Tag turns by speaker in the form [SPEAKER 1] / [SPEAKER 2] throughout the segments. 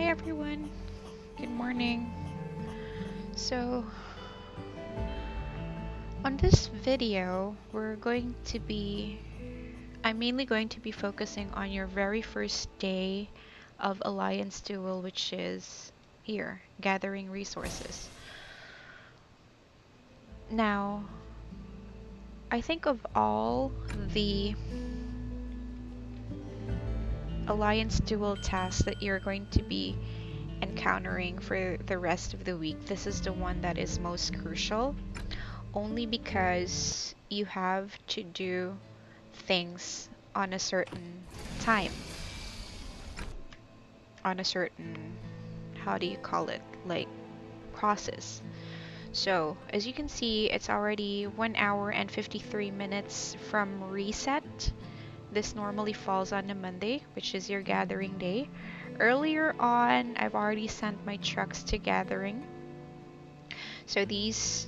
[SPEAKER 1] Hi everyone, good morning. So, on this video, I'm mainly going to be focusing on your very first day of Alliance Duel, which is here, gathering resources. Now, I think of all the Alliance Duel tasks that you're going to be encountering for the rest of the week, this is the one that is most crucial. Only because you have to do things on a certain time, on a certain, how do you call it, like process. So, as you can see, it's already 1 hour and 53 minutes from reset. This normally falls on a Monday, which is your gathering day. Earlier on, I've already sent my trucks to gathering. So these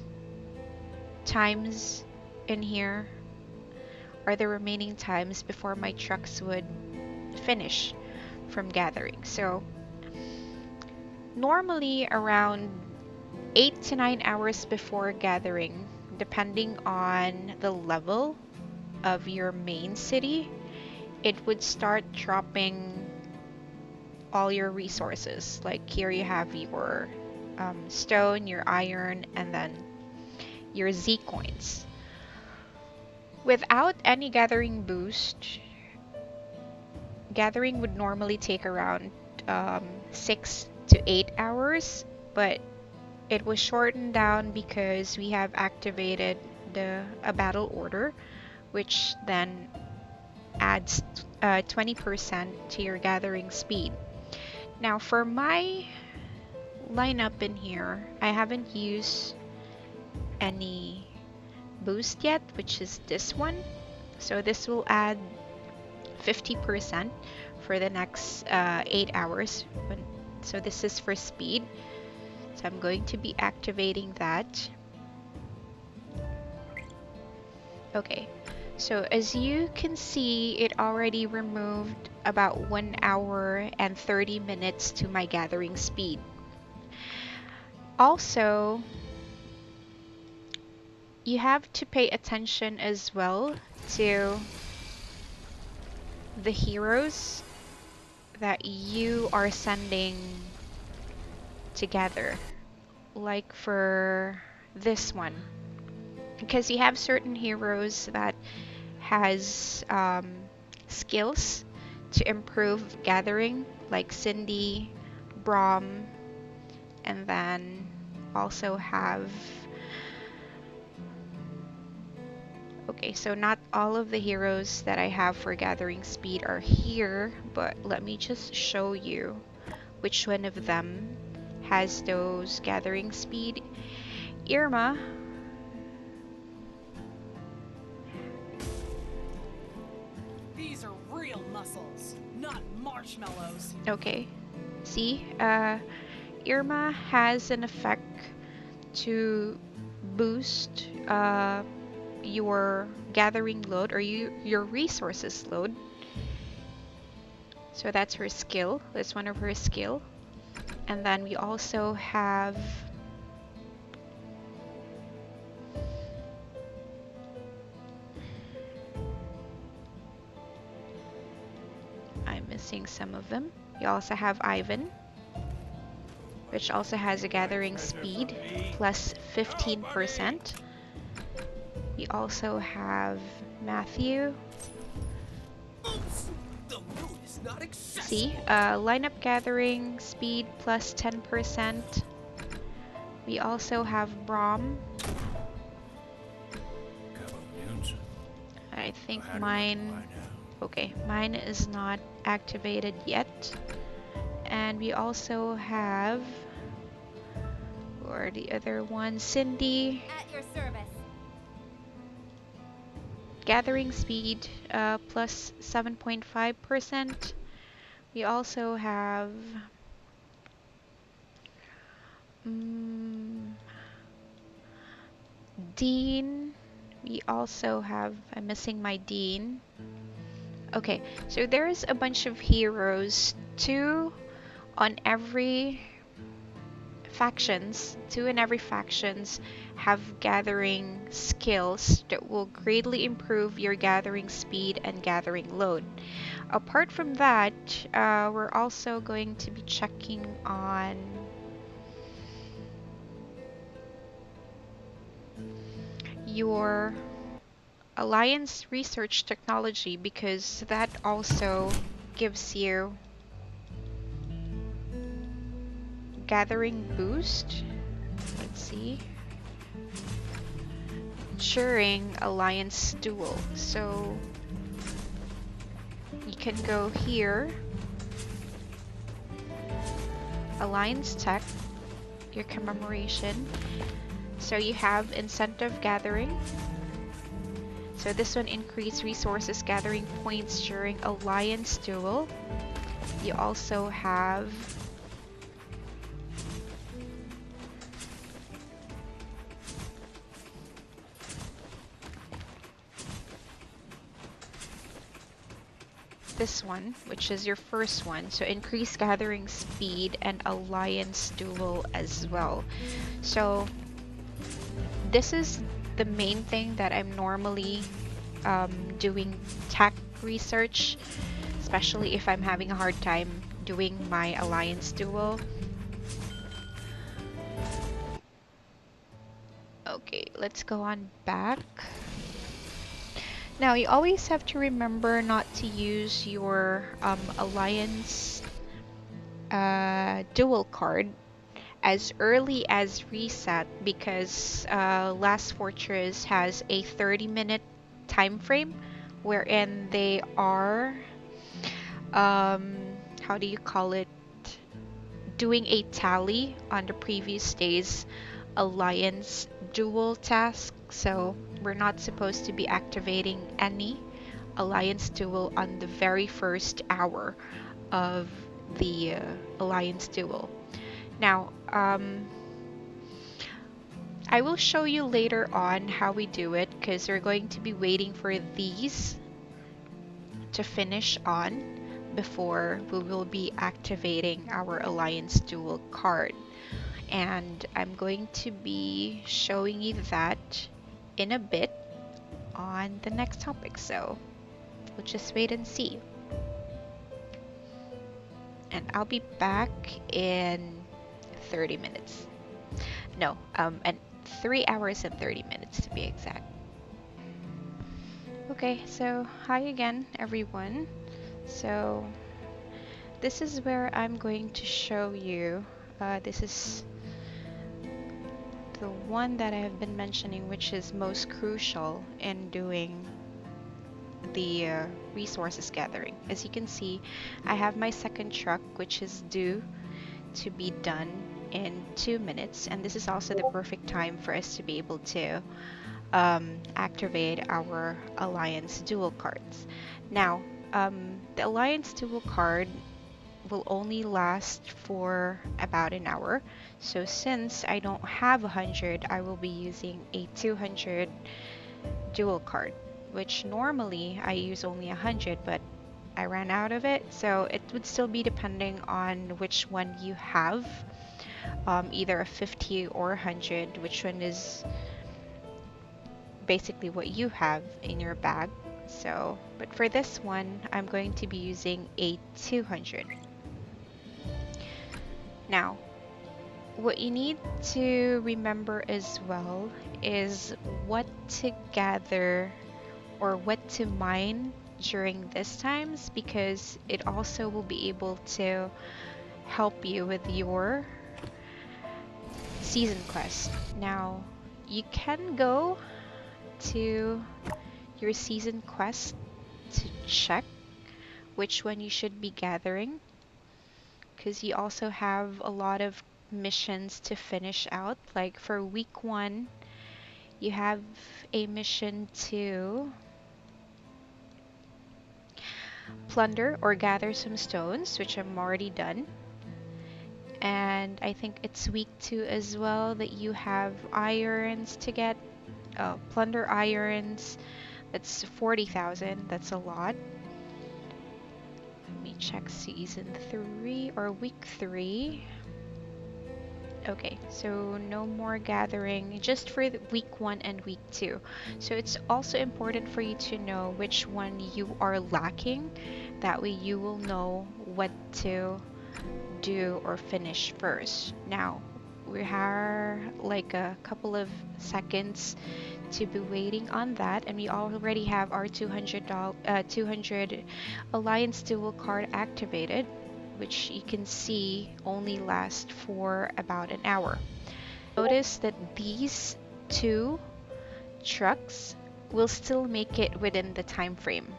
[SPEAKER 1] times in here are the remaining times before my trucks would finish from gathering. So normally around 8 to 9 hours before gathering, depending on the level of your main city, it would start dropping all your resources. Like here you have your stone, your iron, and then your Z coins. Without any gathering boost, gathering would normally take around 6 to 8 hours, but it was shortened down because we have activated a battle order, which then adds 20% to your gathering speed. Now for my lineup in here, I haven't used any boost yet, which is this one. So this will add 50% for the next 8 hours. So this is for speed. So I'm going to be activating that. Okay, so as you can see, it already removed about 1 hour and 30 minutes to my gathering speed. Also, you have to pay attention as well to the heroes that you are sending together. Like for this one, because you have certain heroes that has skills to improve gathering, like Cindy, Brom, and then also have, okay, so not all of the heroes that I have for gathering speed are here, but let me just show you which one of them has those gathering speed. Irma.
[SPEAKER 2] These are real muscles, not marshmallows.
[SPEAKER 1] Okay, see, Irma has an effect to boost your gathering load or your resources load. So that's her skill. That's one of her skill. And then we also have I'm missing some of them. We also have Ivan, which also has a gathering speed plus 15%. We also have Matthew. See, lineup gathering speed plus 10%. We also have Brom. I think mine, okay, mine is not activated yet. And we also have, or the other one, Cindy.
[SPEAKER 3] At your service.
[SPEAKER 1] Gathering speed plus 7.5%. We also have Dean. We also have, I'm missing my Dean. Okay, so there's a bunch of heroes. Two On every factions, two in every factions have gathering skills that will greatly improve your gathering speed and gathering load. Apart from that, we're also going to be checking on your alliance research technology because that also gives you gathering boost. Let's see. During alliance duel. So you can go here, alliance tech, your commemoration. So you have incentive gathering. So this one increase resources gathering points during alliance duel. You also have this one, which is your first one. So increase gathering speed and alliance duel as well. So this is the main thing that I'm normally doing tech research, especially if I'm having a hard time doing my alliance duel. Okay, let's go on back. Now, you always have to remember not to use your alliance dual card as early as reset because Last Fortress has a 30-minute time frame wherein they are, um, how do you call it, doing a tally on the previous day's alliance dual task. So we're not supposed to be activating any alliance duel on the very first hour of the alliance duel. Now, I will show you later on how we do it because we're going to be waiting for these to finish on before we will be activating our alliance duel card. And I'm going to be showing you that in a bit on the next topic. So we'll just wait and see. And I'll be back in 30 minutes. No, and 3 hours and 30 minutes to be exact. Okay, so hi again, everyone. So this is where I'm going to show you. This is the one that I have been mentioning, which is most crucial in doing the resources gathering. As you can see, I have my second truck, which is due to be done in 2 minutes, and this is also the perfect time for us to be able to activate our alliance dual cards. Now, the alliance dual card will only last for about an hour. So since I don't have 100, I will be using a 200 dual card, which normally I use only 100, but I ran out of it. So it would still be depending on which one you have, either a 50 or 100, which one is basically what you have in your bag. So, but for this one, I'm going to be using a 200. Now, what you need to remember as well is what to gather or what to mine during this times because it also will be able to help you with your season quest. Now, you can go to your season quest to check which one you should be gathering because you also have a lot of missions to finish out. Like for week 1, you have a mission to plunder or gather some stones, which I'm already done. And I think it's week 2 as well that you have irons to get. Plunder irons, that's 40,000. That's a lot. Let me check season 3 or week 3. Okay, so no more gathering just for the week 1 and week 2. So it's also important for you to know which one you are lacking. That way you will know what to do or finish first. Now, we have like a couple of seconds to be waiting on that, and we already have our 200 Alliance Duel card activated, which you can see only lasts for about an hour. Notice that these two trucks will still make it within the time frame.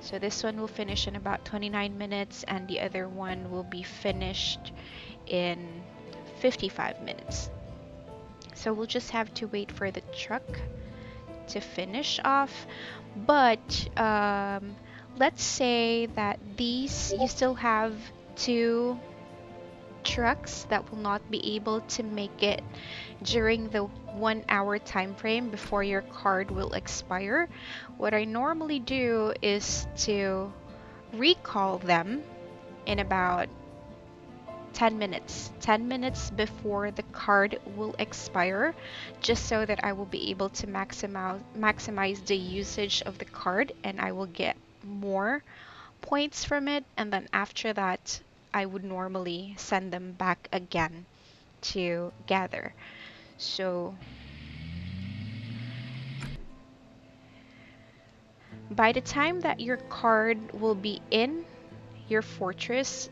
[SPEAKER 1] So this one will finish in about 29 minutes and the other one will be finished in 55 minutes. So we'll just have to wait for the truck to finish off. But let's say that these you still have two trucks that will not be able to make it during the 1 hour time frame before your card will expire. What I normally do is to recall them in about 10 minutes. 10 minutes before the card will expire, just so that I will be able to maximize the usage of the card and I will get more points from it, and then after that I would normally send them back again to gather. So by the time that your card will be in your fortress,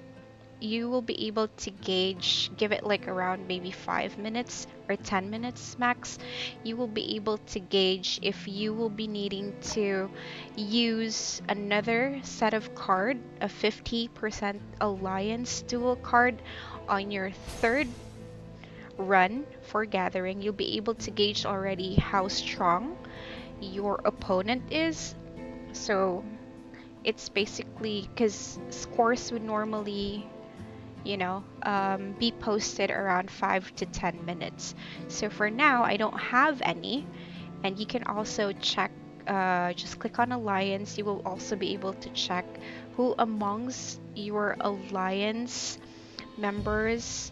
[SPEAKER 1] you will be able to gauge, give it like around maybe 5 minutes or 10 minutes max. You will be able to gauge if you will be needing to use another set of card, a 50% Alliance Duel card on your third run for gathering. You'll be able to gauge already how strong your opponent is. So it's basically because scores would normally be posted around 5 to 10 minutes. So for now, I don't have any. And you can also check, just click on Alliance. You will also be able to check who amongst your Alliance members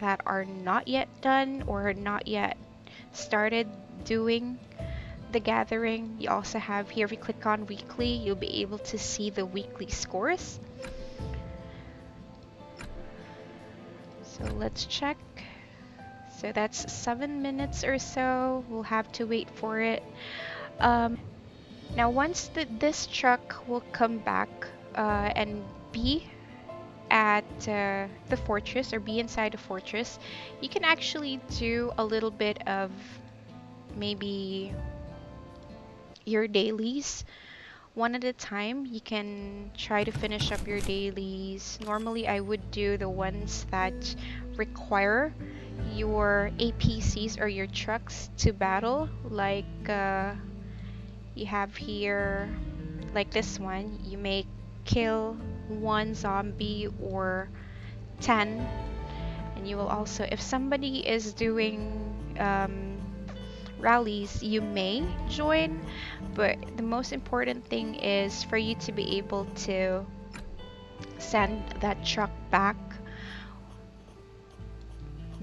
[SPEAKER 1] that are not yet done or not yet started doing the gathering. You also have here, if you click on weekly, you'll be able to see the weekly scores. So let's check. So that's 7 minutes or so. We'll have to wait for it. Now, once this truck will come back and be at the fortress or be inside the fortress, you can actually do a little bit of maybe your dailies one at a time. You can try to finish up your dailies. Normally, I would do the ones that require your APCs or your trucks to battle, like you have here, like this one. You may kill one zombie or 10, and you will also, if somebody is doing rallies, you may join, but the most important thing is for you to be able to send that truck back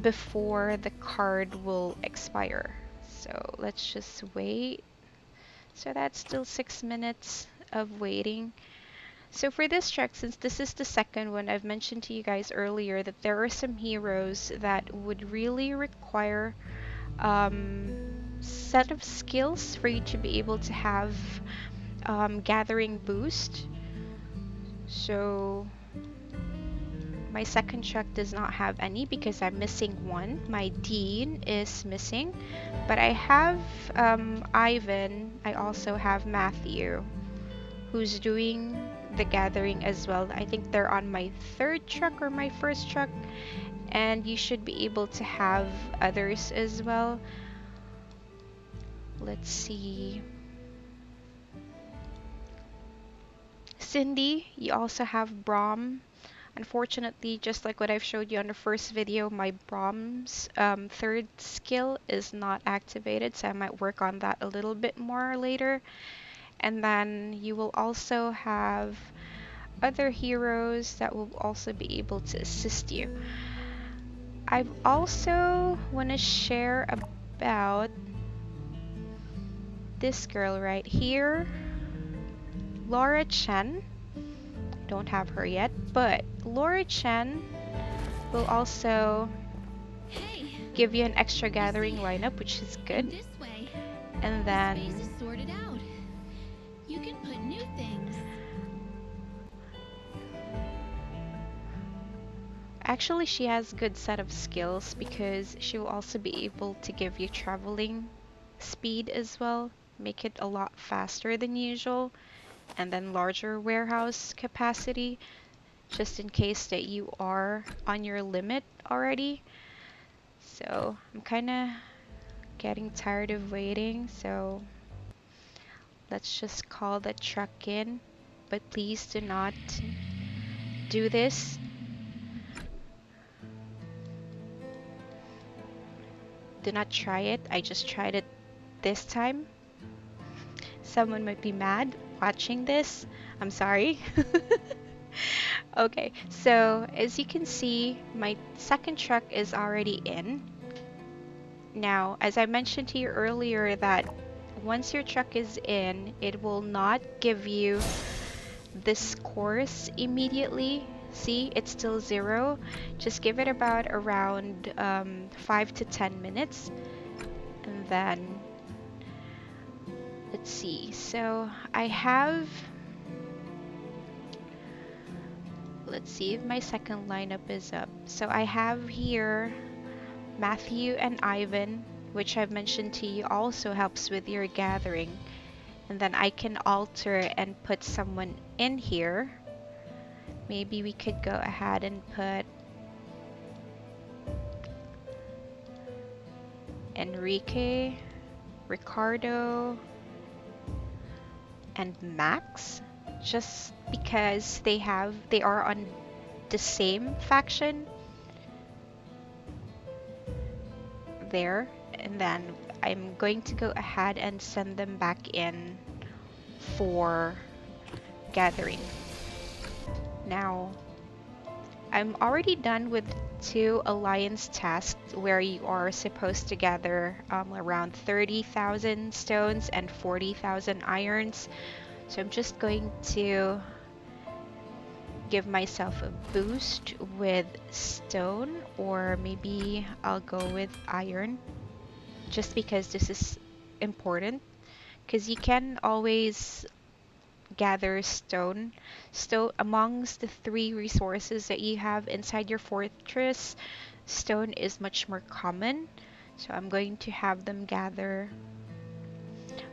[SPEAKER 1] before the card will expire. So let's just wait. So that's still 6 minutes of waiting. So for this track, since this is the second one, I've mentioned to you guys earlier that there are some heroes that would really require set of skills for you to be able to have gathering boost. So my second truck does not have any because I'm missing one. My Dean is missing, but I have Ivan. I also have Matthew, who's doing the gathering as well. I think they're on my third truck or my first truck, and you should be able to have others as well. Let's see. Cindy, you also have Brom. Unfortunately, just like what I've showed you on the first video, my Brom's third skill is not activated, so I might work on that a little bit more later. And then you will also have other heroes that will also be able to assist you. I also want to share about this girl right here, Laura Chen. Don't have her yet, but Laura Chen will also
[SPEAKER 3] Hey,
[SPEAKER 1] give you an extra
[SPEAKER 3] you
[SPEAKER 1] gathering
[SPEAKER 3] see,
[SPEAKER 1] lineup, which is
[SPEAKER 3] in
[SPEAKER 1] good.
[SPEAKER 3] this way,
[SPEAKER 1] And
[SPEAKER 3] the space is
[SPEAKER 1] then
[SPEAKER 3] sorted out. You can put new things.
[SPEAKER 1] actually she has good set of skills because she will also be able to give you traveling speed as well, make it a lot faster than usual, and then larger warehouse capacity just in case that you are on your limit already. So I'm kind of getting tired of waiting, so let's just call the truck in. But please do not do this. Do not try it. I just tried it this time. Someone might be mad watching this. I'm sorry. Okay, so as you can see, my second truck is already in. Now, as I mentioned to you earlier, that once your truck is in, it will not give you this course immediately. See, it's still 0. Just give it about around 5 to 10 minutes. And then, let's see. So I have, let's see if my second lineup is up. So I have here Matthew and Ivan, which I've mentioned to you also helps with your gathering. And then I can alter and put someone in here. Maybe we could go ahead and put Enrique, Ricardo, and Max, just because they are on the same faction there. And then I'm going to go ahead and send them back in for gathering. Now, I'm already done with 2 alliance tasks where you are supposed to gather around 30,000 stones and 40,000 irons. So I'm just going to give myself a boost with stone, or maybe I'll go with iron just because this is important, because you can always gather stone amongst the 3 resources that you have inside your fortress. Stone is much more common, so I'm going to have them gather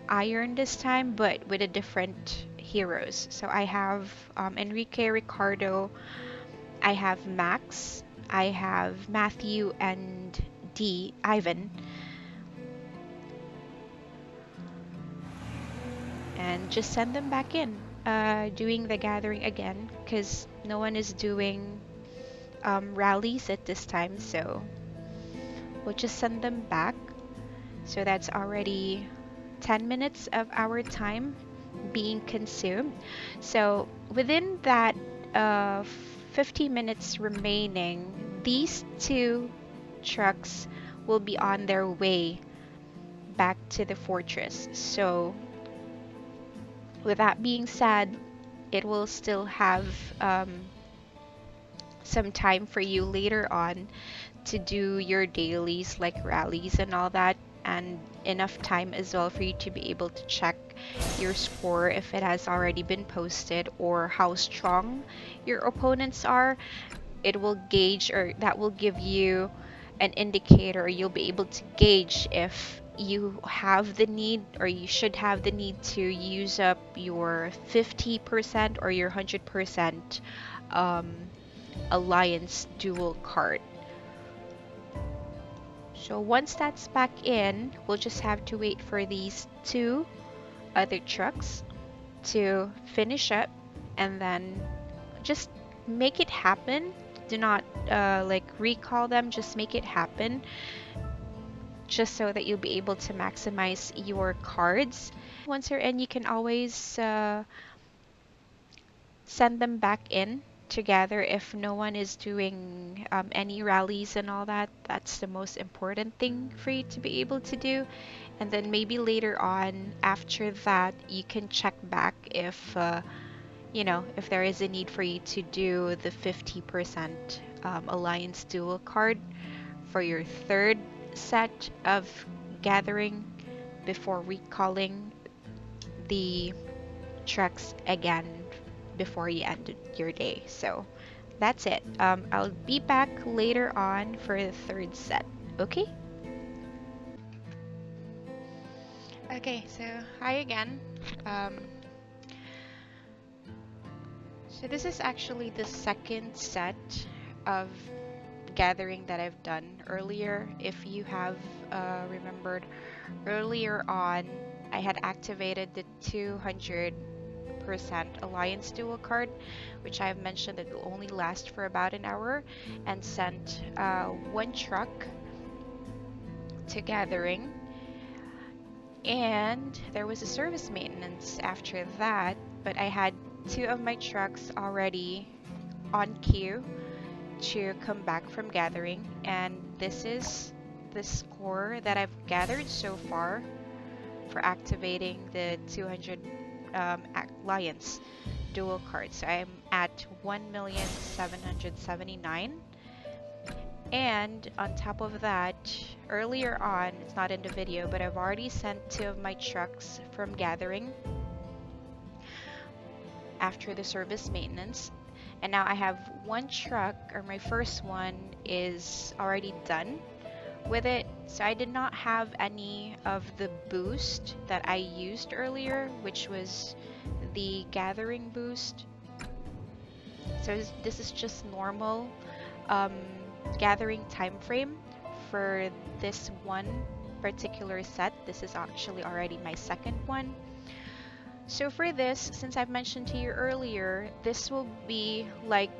[SPEAKER 1] iron this time, but with a different heroes. So I have Enrique, Ricardo, I have Max, I have Matthew, and Ivan, and just send them back in, doing the gathering again, because no one is doing rallies at this time, so we'll just send them back. So that's already 10 minutes of our time being consumed. So within that uh, 50 minutes remaining, these 2 trucks will be on their way back to the fortress. So with that being said, it will still have some time for you later on to do your dailies like rallies and all that, and enough time as well for you to be able to check your score if it has already been posted or how strong your opponents are. It will gauge, or that will give you an indicator. You'll be able to gauge if you have the need, or you should have the need to use up your 50% or your 100% um, alliance duel card. So once that's back in, we'll just have to wait for these 2 other trucks to finish up, and then just make it happen. Do not like recall them, just make it happen, just so that you'll be able to maximize your cards. Once you're in, you can always send them back in together if no one is doing any rallies and all that. That's the most important thing for you to be able to do. And then maybe later on, after that, you can check back if, if there is a need for you to do the 50% Alliance Duel card for your third set of gathering before recalling the treks again before you end your day. So that's it. I'll be back later on for the third set. Okay? Okay, so hi again. Um, so this is actually the second set of gathering that I've done earlier. If you have remembered earlier on, I had activated the 200% Alliance Dual card, which I have mentioned that will only last for about an hour, and sent one truck to gathering. And there was a service maintenance after that, but I had two of my trucks already on queue to come back from gathering, and this is the score that I've gathered so far for activating the 200 Alliance dual card. So I'm at 1,779,000. And on top of that, earlier on, it's not in the video, but I've already sent two of my trucks from gathering after the service maintenance. And now I have one truck, or my first one is already done with it. So I did not have any of the boost that I used earlier, which was the gathering boost. So this is just normal um, gathering time frame for this one particular set. This is actually already my second one. So for this, since I've mentioned to you earlier, this will be like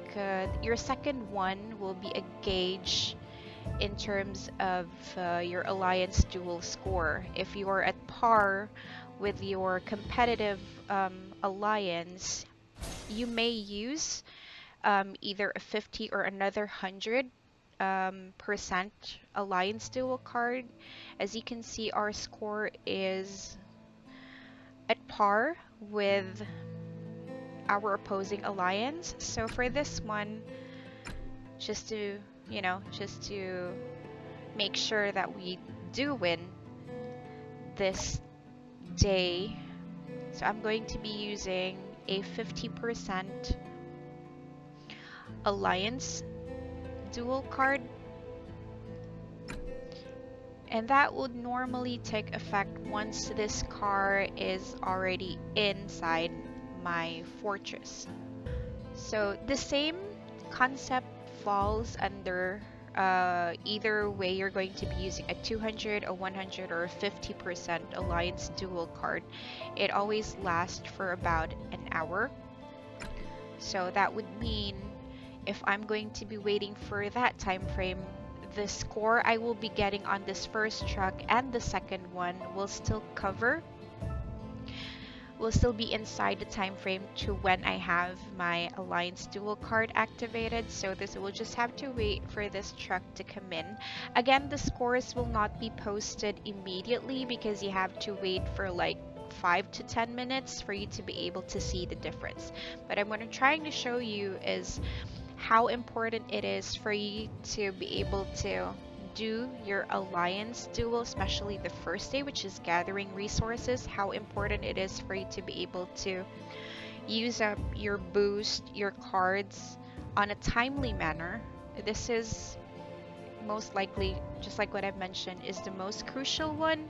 [SPEAKER 1] your second one will be a gauge in terms of your Alliance Duel score. If you are at par with your competitive alliance, you may use either a 50 or another 100 percent Alliance Duel card. As you can see, our score is at par with our opposing alliance. So for this one, just to, just to make sure that we do win this day, so I'm going to be using a 50% Alliance Dual card, and that would normally take effect once this car is already inside my fortress. So the same concept falls under either way you're going to be using a 200, a 100, or a 50% Alliance Dual card. It always lasts for about an hour. So that would mean if I'm going to be waiting for that time frame, the score I will be getting on this first truck and the second one will still be inside the time frame to when I have my Alliance Dual card activated. So this will just have to wait for this truck to come in. Again, the scores will not be posted immediately because you have to wait for like 5 to 10 minutes for you to be able to see the difference. But what I'm trying to show you is how important it is for you to be able to do your Alliance Duel, especially the first day, which is gathering resources, how important it is for you to be able to use up your boost, your cards on a timely manner. This is most likely, just like what I've mentioned, is the most crucial one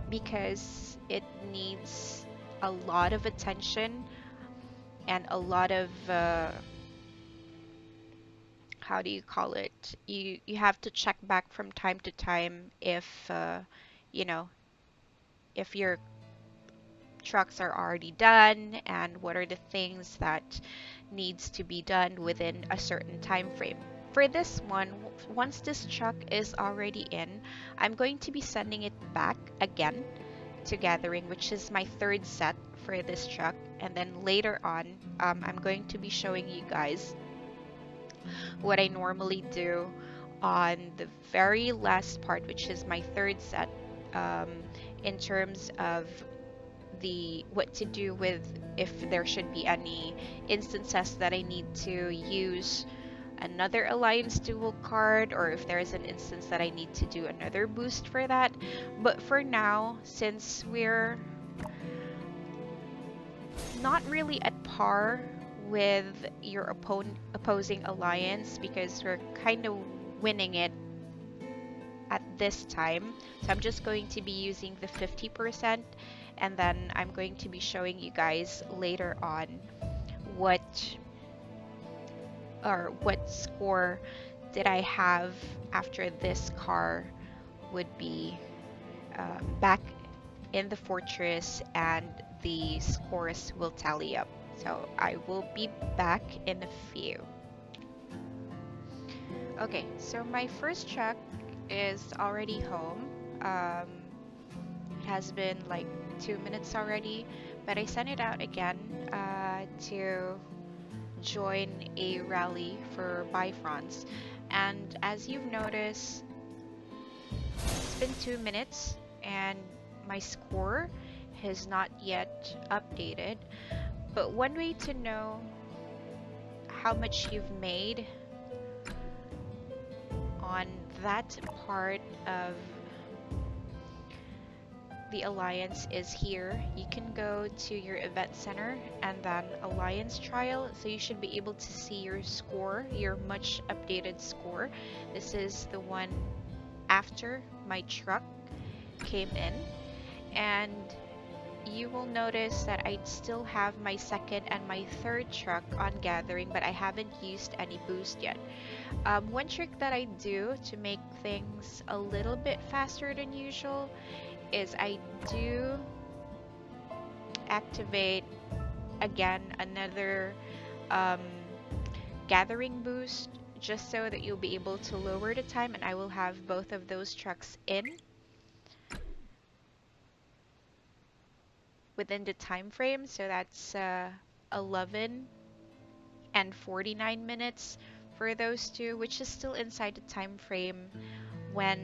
[SPEAKER 1] because it needs a lot of attention and a lot of how do you call it? You have to check back from time to time if you know if your trucks are already done and what are the things that needs to be done within a certain time frame. For this one, once this truck is already in, I'm going to be sending it back again to gathering, which is my third set for this truck, and then later on, I'm going to be showing you guys what I normally do on the very last part, which is my third set, um, in terms of the what to do with if there should be any instances that I need to use another alliance duel card, or if there is an instance that I need to do another boost for that. But for now, since we're not really at par with your opposing alliance, because we're kind of winning it at this time, so I'm just going to be using the 50%, and then I'm going to be showing you guys later on what what score did I have after this car would be back in the fortress, and the scores will tally up. So I will be back in a few. Okay, so my first truck is already home. It has been like 2 minutes already, but I sent it out again to join a rally for Bifrons. And as you've noticed, it's been 2 minutes and my score has not yet updated. But one way to know how much you've made on that part of the alliance is here. You can go to your event center and then alliance trial, so you should be able to see your score, your much updated score. This is the one after my truck came in, and you will notice that I still have my second and my third truck on gathering, but I haven't used any boost yet. One trick that I do to make things a little bit faster than usual is I do activate again another um, gathering boost, just so that you'll be able to lower the time, and I will have both of those trucks in within the time frame. So that's 11 and 49 minutes for those two, which is still inside the time frame when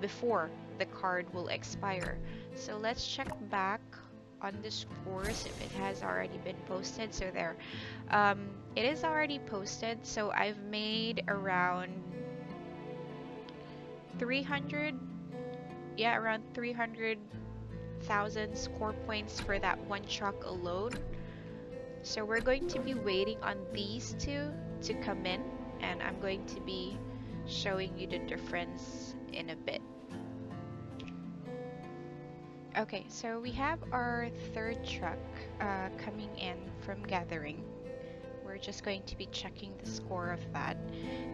[SPEAKER 1] before the card will expire. So let's check back on the scores if it has already been posted. So there, it is already posted. So I've made around 300, yeah, around 300,000 score points for that one truck alone. So we're going to be waiting on these two to come in, and I'm going to be showing you the difference in a bit. Okay, so we have our third truck coming in from gathering. We're just going to be checking the score of that.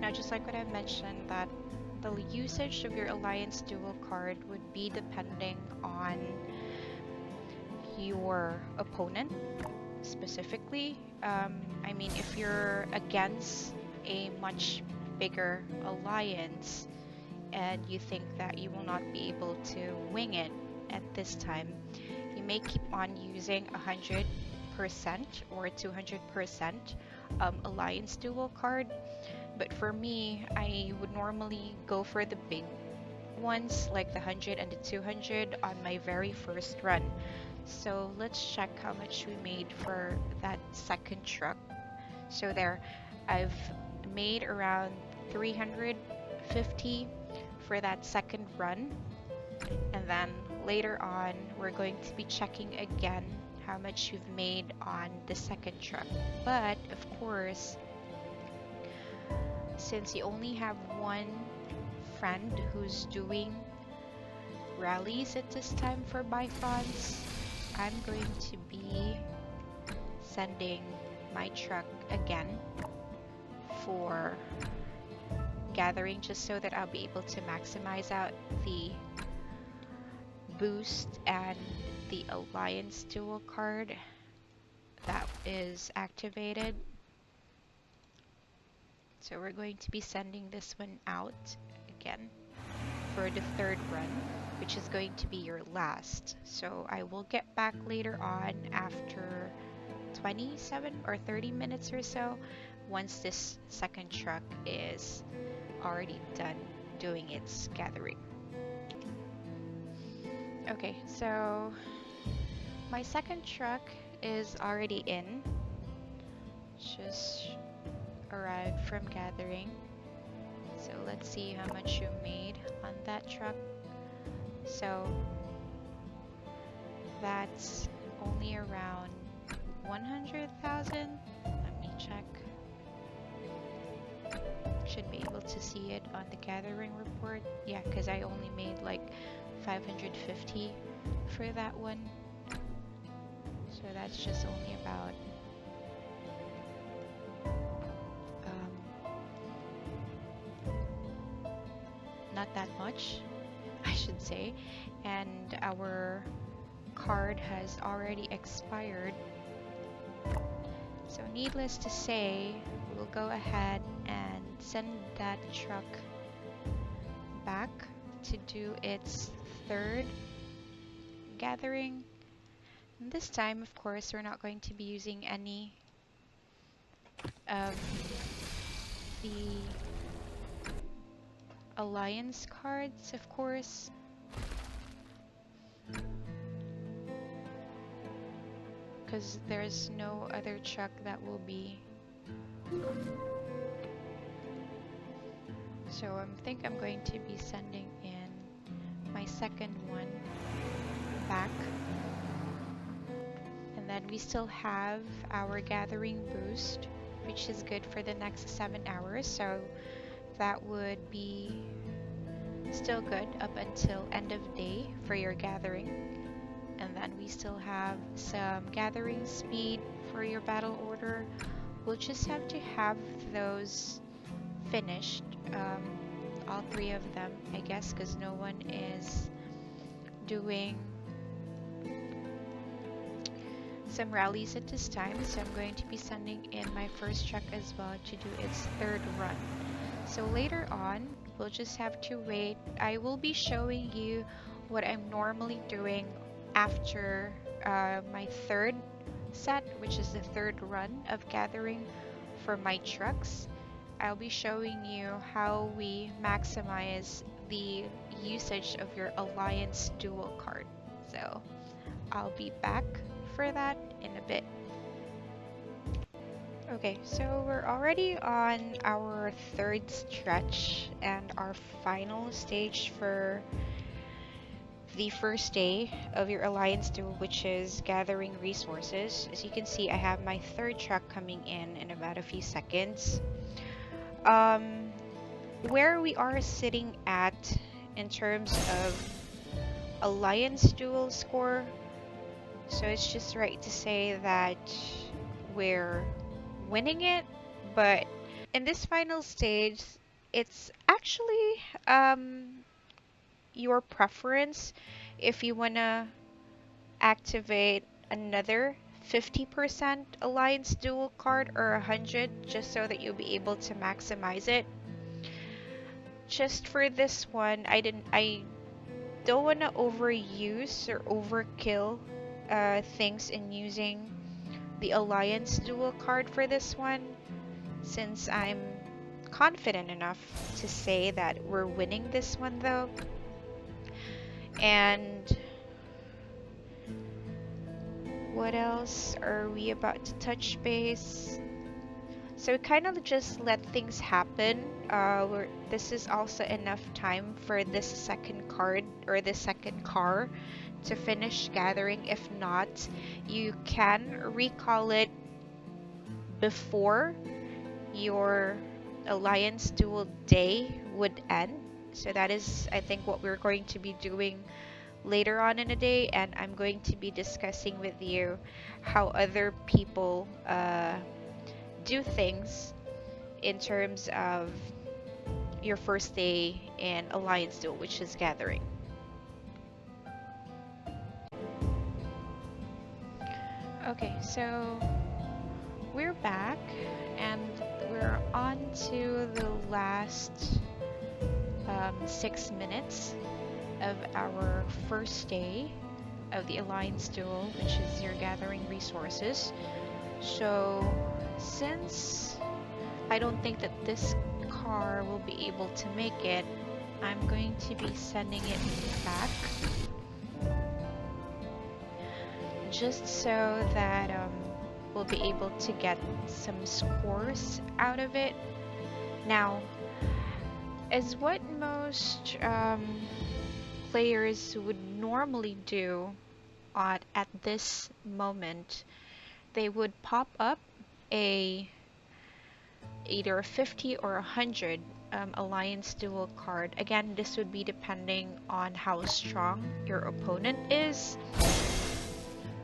[SPEAKER 1] Now, just like what I mentioned, that the usage of your Alliance Duel card would be depending on your opponent specifically. I mean, if you're against a much bigger alliance and you think that you will not be able to wing it at this time, you may keep on using 100% or 200% alliance duel card. But for me, I would normally go for the big ones like the 100 and the 200 on my very first run. So let's check how much we made for that second truck. So there, I've made around 350 for that second run. And then later on, we're going to be checking again how much you've made on the second truck. But of course, since you only have one friend who's doing rallies at this time for Bifrost, I'm going to be sending my truck again for gathering, just so that I'll be able to maximize out the boost and the alliance duel card that is activated. So we're going to be sending this one out again for the third run. which is going to be your last. So I will get back later on after 27 or 30 minutes or so once this second truck is already done doing its gathering. Okay, so my second truck is already in, just arrived from gathering. So let's see how much you made on that truck. So that's only around 100,000. Let me check. Should be able to see it on the gathering report. Yeah, because I only made like 550 for that one. So that's just only about not that much, I should say. And our card has already expired. So needless to say, we'll go ahead and send that truck back to do its third gathering. And this time, of course, we're not going to be using any of the alliance cards, of course. Because there's no other truck that will be. So I think I'm going to be sending in my second one back. And then we still have our gathering boost, which is good for the next 7 hours. So that would be still good up until end of day for your gathering. And then we still have some gathering speed for your battle order. We'll just have to have those finished, all 3 of them, I guess, because no one is doing some rallies at this time. So I'm going to be sending in my first truck as well to do its third run. So later on, we'll just have to wait. I will be showing you what I'm normally doing after my third set, which is the third run of gathering for my trucks. I'll be showing you how we maximize the usage of your Alliance Duel card. So I'll be back for that in a bit. Okay, so we're already on our third stretch and our final stage for the first day of your Alliance Duel, which is gathering resources. As you can see, I have my third truck coming in about a few seconds. Where we are sitting at in terms of Alliance Duel score, so it's just right to say that we're winning it, but in this final stage, it's actually your preference if you want to activate another 50% Alliance Duel card or 100 just so that you'll be able to maximize it. Just for this one, I don't want to overuse or overkill things in using the Alliance Duel card for this one, since I'm confident enough to say that we're winning this one though. And what else are we about to touch base? So kind of just let things happen. This is also enough time for this second card or this second car to finish gathering. If not, you can recall it before your Alliance Duel day would end. So that is, I think, what we're going to be doing later on in the day, and I'm going to be discussing with you how other people do things in terms of your first day in Alliance Duel, which is gathering. Okay, so we're back and we're on to the last 6 minutes of our first day of the Alliance Duel, which is you're gathering resources. So, since I don't think that this car will be able to make it, I'm going to be sending it back just so that we'll be able to get some scores out of it. Now, as what most players would normally do at this moment, they would pop up a either a 50 or 100 alliance duel card. Again, this would be depending on how strong your opponent is.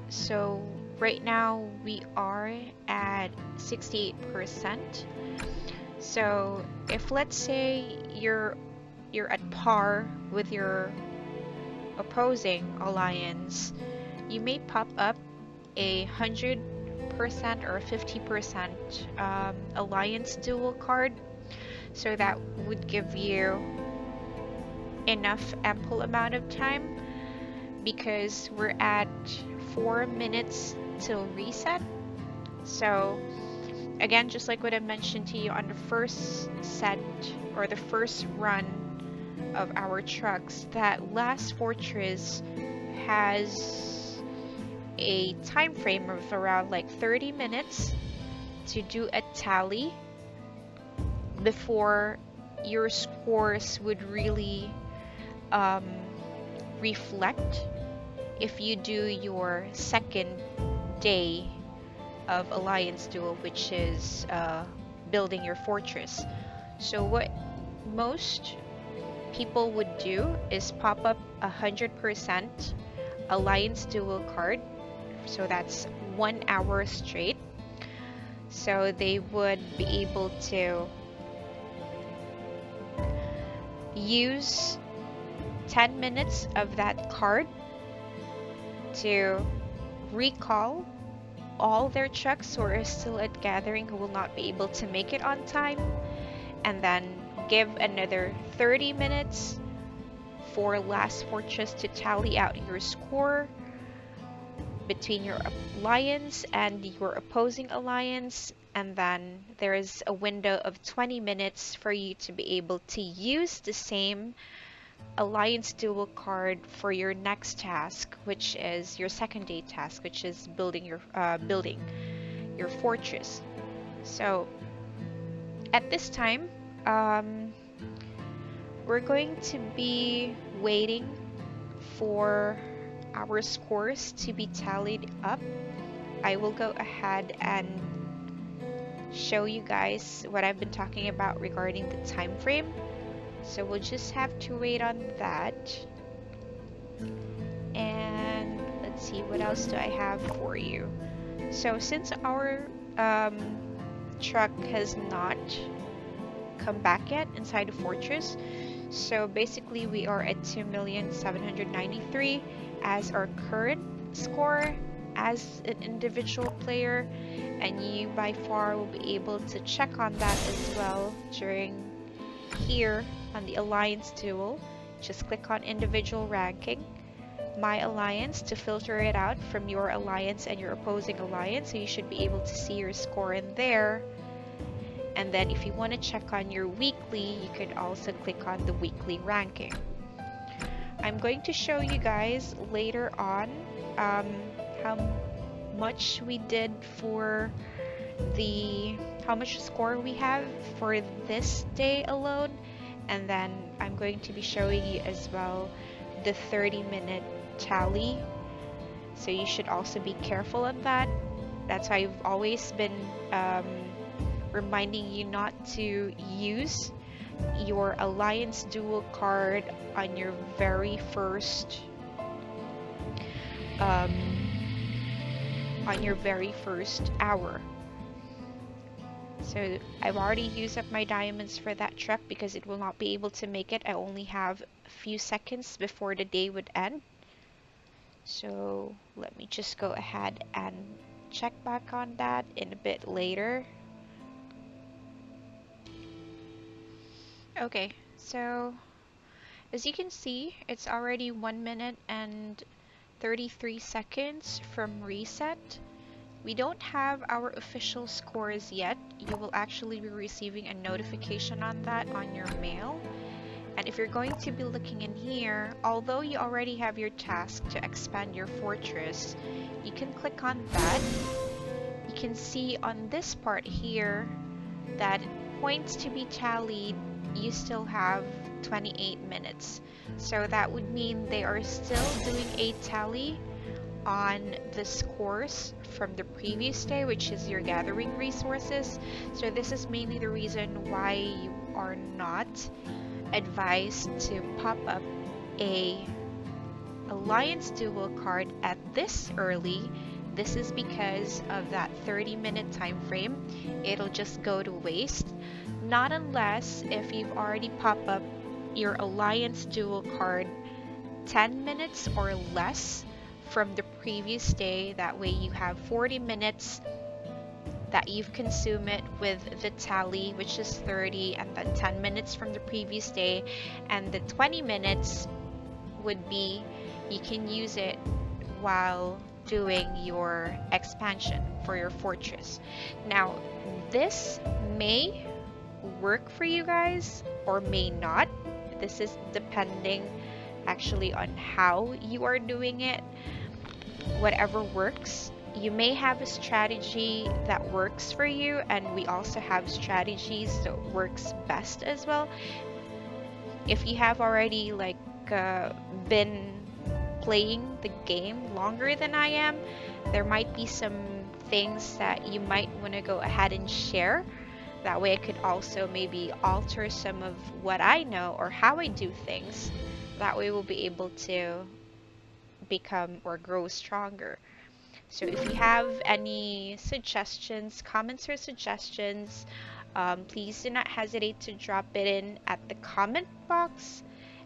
[SPEAKER 1] So right now we are at 68%. So if let's say you're at par with your opposing alliance, you may pop up 100% or 50% alliance duel card. So that would give you enough ample amount of time because we're at 4 minutes till reset. So again, just like what I mentioned to you on the first set or the first run of our trucks, that last fortress has a time frame of around like 30 minutes to do a tally before your scores would really um, reflect if you do your second day of Alliance Duel, which is building your fortress. So what most people would do is pop up 100% Alliance Duel card. So that's 1 hour straight. So they would be able to use 10 minutes of that card to recall all their trucks who are still at gathering who will not be able to make it on time, and then give another 30 minutes for last fortress to tally out your score between your alliance and your opposing alliance, and then there is a window of 20 minutes for you to be able to use the same alliance duel card for your next task, which is your second day task, which is building your fortress. So at this time, we're going to be waiting for our scores to be tallied up. I will go ahead and show you guys what I've been talking about regarding the time frame. So we'll just have to wait on that. And let's see, what else do I have for you? So since our truck has not come back yet inside the fortress, so basically we are at 2,793,000 as our current score as an individual player, and you by far will be able to check on that as well during here on the Alliance Duel. Just click on individual ranking, my alliance, to filter it out from your alliance and your opposing alliance, so you should be able to see your score in there. And then if you want to check on your weekly, you could also click on the weekly ranking. I'm going to show you guys later on how much we did for how much score we have for this day alone, and then I'm going to be showing you as well the 30-minute tally, so you should also be careful of that. That's why I've always been reminding you not to use your alliance duel card on your very first hour. So I've already used up my diamonds for that truck because it will not be able to make it. I only have a few seconds before the day would end. So let me just go ahead and check back on that in a bit later. Okay, so As you can see, it's already 1 minute and 33 seconds from reset. We don't have our official scores yet. You will actually be receiving a notification on that on your mail. And if you're going to be looking in here, although you already have your task to expand your fortress, you can click on that. You can see on this part here that points to be tallied, you still have 28 minutes. So that would mean they are still doing a tally on the scores from the previous day, which is your gathering resources. So this is mainly the reason why you are not advised to pop up a Alliance Duel card at this early. This is because of that 30-minute time frame. It'll just go to waste. Not unless if you've already popped up your Alliance Duel card 10 minutes or less from the previous day. That way you have 40 minutes that you've consumed it with the tally, which is 30, and then 10 minutes from the previous day, and the 20 minutes would be you can use it while doing your expansion for your fortress. Now, this may work for you guys or may not. This is depending actually on how you are doing it. Whatever works. You may have a strategy that works for you, and we also have strategies that works best as well. If you have already been playing the game longer than I am, there might be some things that you might want to go ahead and share. That way I could also maybe alter some of what I know or how I do things. That way we'll be able to become or grow stronger. So if you have any suggestions, comments or suggestions, please do not hesitate to drop it in at the comment box,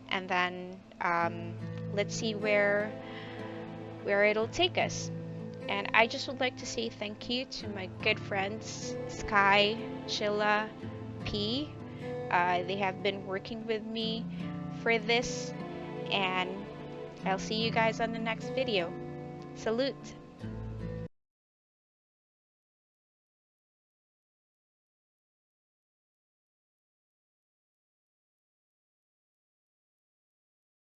[SPEAKER 1] and then let's see where it'll take us. And I just would like to say thank you to my good friends Sky, Chilla, P. They have been working with me for this, and I'll see you guys on the next video. Salute!